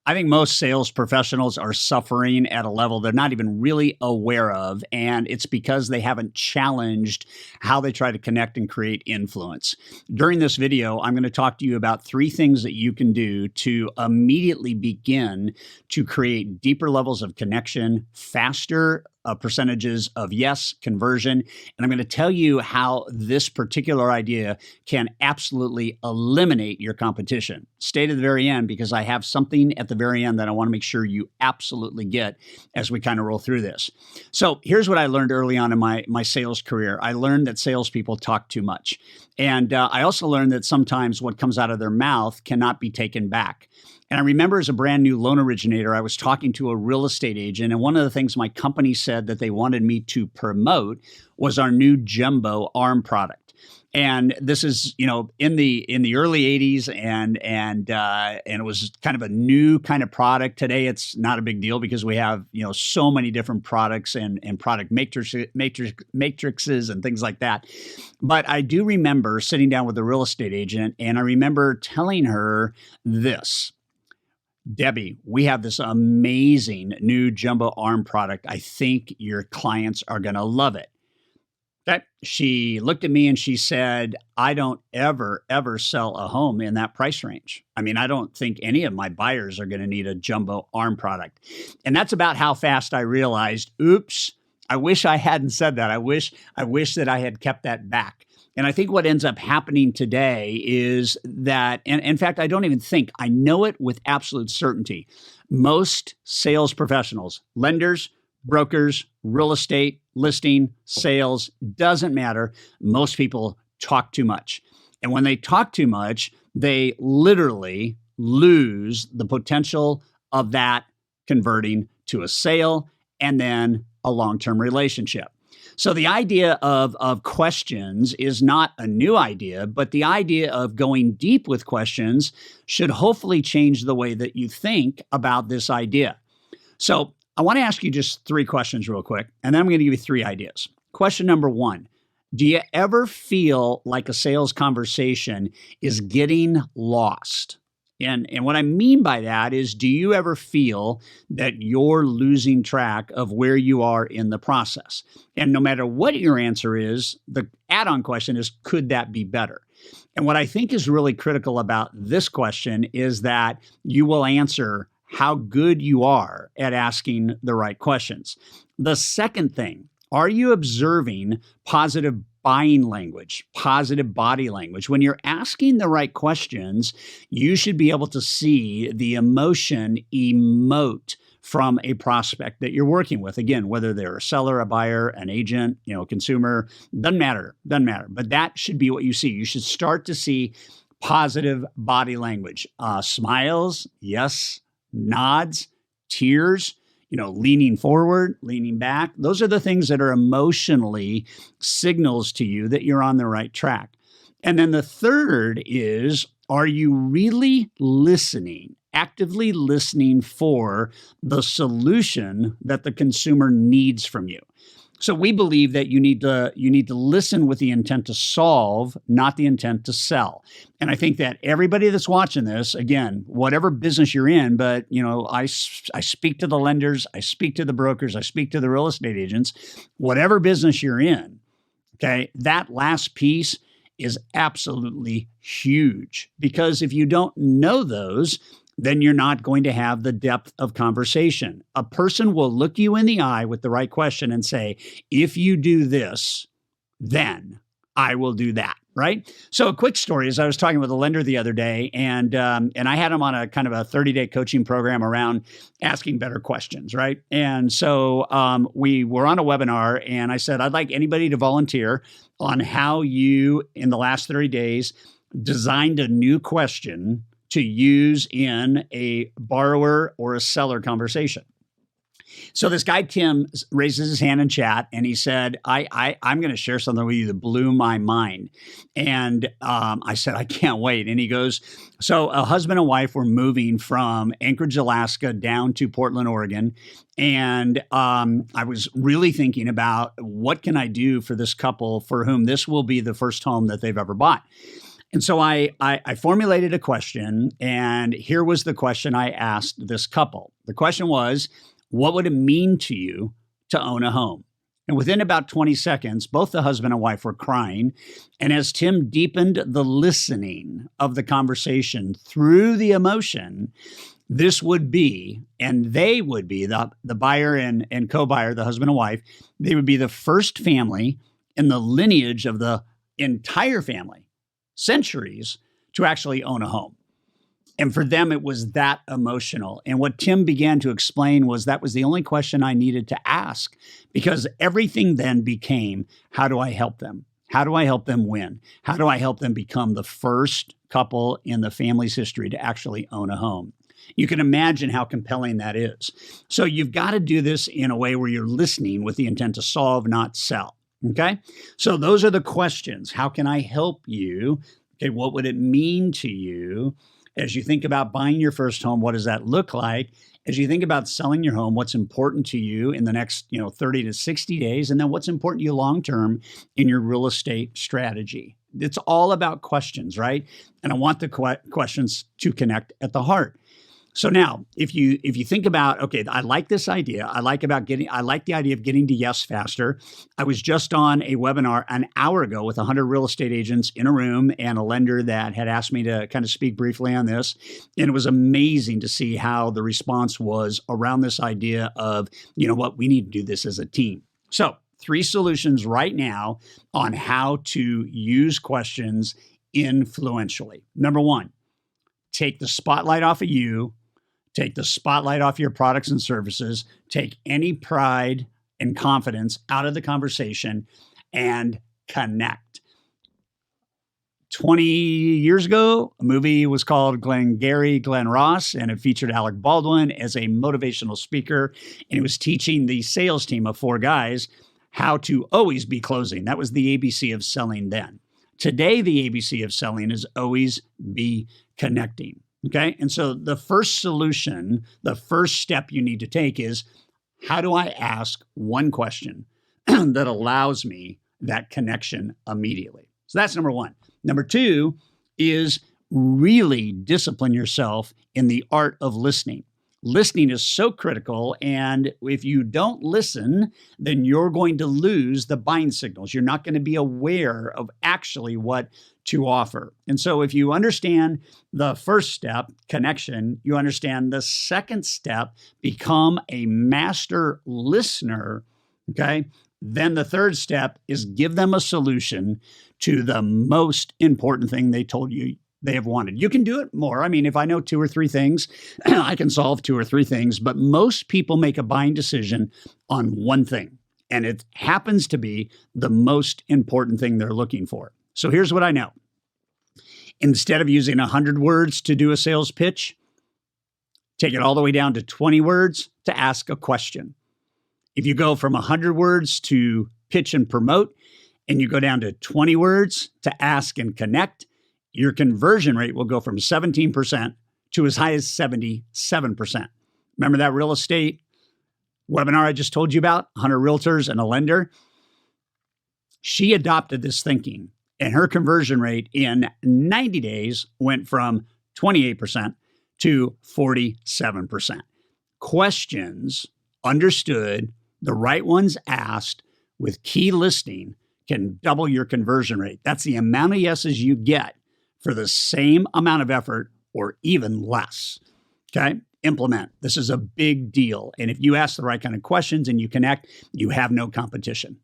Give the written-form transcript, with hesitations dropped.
I think most sales professionals are suffering at a level they're not even really aware of, and it's because they haven't challenged how they try to connect and create influence. During this video, I'm going to talk to you about 3 things that you can do to immediately begin to create deeper levels of connection, faster percentages of yes conversion. And I'm going to tell you how this particular idea can absolutely eliminate your competition. Stay to the very end because I have something at the very end that I want to make sure you absolutely get as we kind of roll through this. So here's what I learned early on in my sales career. I learned that salespeople talk too much. And I also learned that sometimes what comes out of their mouth cannot be taken back. And I remember as a brand new loan originator, I was talking to a real estate agent, and one of the things my company said that they wanted me to promote was our new jumbo ARM product. And this is, in the early '80s, and it was kind of a new kind of product. Today, it's not a big deal because we have so many different products and product matrices and things like that. But I do remember sitting down with a real estate agent, and I remember telling her this. Debbie, we have this amazing new jumbo ARM product. I think your clients are going to love it. Okay. She looked at me and she said, I don't ever sell a home in that price range. I mean, I don't think any of my buyers are going to need a jumbo ARM product. And that's about how fast I realized, oops, I wish I hadn't said that. I wish that I had kept that back. And I think what ends up happening today is that, and in fact, I don't even think, I know it with absolute certainty. Most sales professionals, lenders, brokers, real estate, listing, sales, doesn't matter. Most people talk too much. And when they talk too much, they literally lose the potential of that converting to a sale and then a long-term relationship. So the idea of questions is not a new idea, but the idea of going deep with questions should hopefully change the way that you think about this idea. So I want to ask you just 3 questions real quick, and then I'm going to give you 3 ideas. Question number 1, do you ever feel like a sales conversation is getting lost? And what I mean by that is, do you ever feel that you're losing track of where you are in the process? And no matter what your answer is, the add-on question is, could that be better? And what I think is really critical about this question is that you will answer how good you are at asking the right questions. The second thing, are you observing positive buying language, positive body language? When you're asking the right questions, you should be able to see the emotion emote from a prospect that you're working with. Again, whether they're a seller, a buyer, an agent, a consumer, doesn't matter. But that should be what you see. You should start to see positive body language. Smiles, yes. Nods, tears, leaning forward, leaning back. Those are the things that are emotionally signals to you that you're on the right track. And then the third is, are you really listening, actively listening for the solution that the consumer needs from you? So we believe that you need to listen with the intent to solve, not the intent to sell. And I think that everybody that's watching this, again, whatever business you're in, but I speak to the lenders, I speak to the brokers, I speak to the real estate agents, whatever business you're in, okay, that last piece is absolutely huge, because if you don't know those, then you're not going to have the depth of conversation. A person will look you in the eye with the right question and say, if you do this, then I will do that, right? So a quick story is I was talking with a lender the other day, and I had him on a kind of a 30-day coaching program around asking better questions, right? And so we were on a webinar, and I said, I'd like anybody to volunteer on how you, in the last 30 days, designed a new question to use in a borrower or a seller conversation. So this guy, Tim, raises his hand in chat and he said, I'm going to share something with you that blew my mind. And I said, I can't wait. And he goes, so a husband and wife were moving from Anchorage, Alaska down to Portland, Oregon. And I was really thinking about what can I do for this couple for whom this will be the first home that they've ever bought. And so I formulated a question, and here was the question I asked this couple. The question was, what would it mean to you to own a home? And within about 20 seconds, both the husband and wife were crying. And as Tim deepened the listening of the conversation through the emotion, this would be, and they would be, the buyer and co-buyer, the husband and wife, they would be the first family in the lineage of the entire family, centuries, to actually own a home. And for them, it was that emotional. And what Tim began to explain was that was the only question I needed to ask, because everything then became, how do I help them? How do I help them win? How do I help them become the first couple in the family's history to actually own a home? You can imagine how compelling that is. So you've got to do this in a way where you're listening with the intent to solve, not sell. Okay? So those are the questions. How can I help you? Okay, what would it mean to you? As you think about buying your first home, what does that look like? As you think about selling your home, what's important to you in the next 30 to 60 days? And then what's important to you long-term in your real estate strategy? It's all about questions, right? And I want the questions to connect at the heart. So now, if you think about, okay, I like this idea. I like the idea of getting to yes faster. I was just on a webinar an hour ago with 100 real estate agents in a room and a lender that had asked me to kind of speak briefly on this. And it was amazing to see how the response was around this idea of, we need to do this as a team. So 3 solutions right now on how to use questions influentially. Number 1, take the spotlight off of you. Take the spotlight off your products and services, take any pride and confidence out of the conversation, and connect. 20 years ago, a movie was called Glen Ross, and it featured Alec Baldwin as a motivational speaker, and it was teaching the sales team of 4 guys how to always be closing. That was the ABC of selling then. Today, the ABC of selling is always be connecting. Okay. And so the first solution, the first step you need to take is, how do I ask one question that allows me that connection immediately? So that's number 1. Number 2 is really discipline yourself in the art of listening. Listening is so critical. And if you don't listen, then you're going to lose the buying signals. You're not going to be aware of actually what to offer. And so if you understand the first step, connection, you understand the second step, become a master listener. Okay. Then the third step is give them a solution to the most important thing they told you they have wanted. You can do it more. I mean, if I know 2 or 3 things, I can solve 2 or 3 things, but most people make a buying decision on one thing, and it happens to be the most important thing they're looking for. So here's what I know. Instead of using 100 words to do a sales pitch, take it all the way down to 20 words to ask a question. If you go from 100 words to pitch and promote, and you go down to 20 words to ask and connect, your conversion rate will go from 17% to as high as 77%. Remember that real estate webinar I just told you about, 100 realtors and a lender? She adopted this thinking, and her conversion rate in 90 days went from 28% to 47%. Questions understood, the right ones asked, with key listening can double your conversion rate. That's the amount of yeses you get for the same amount of effort or even less. Okay? Implement. This is a big deal. And if you ask the right kind of questions and you connect, you have no competition.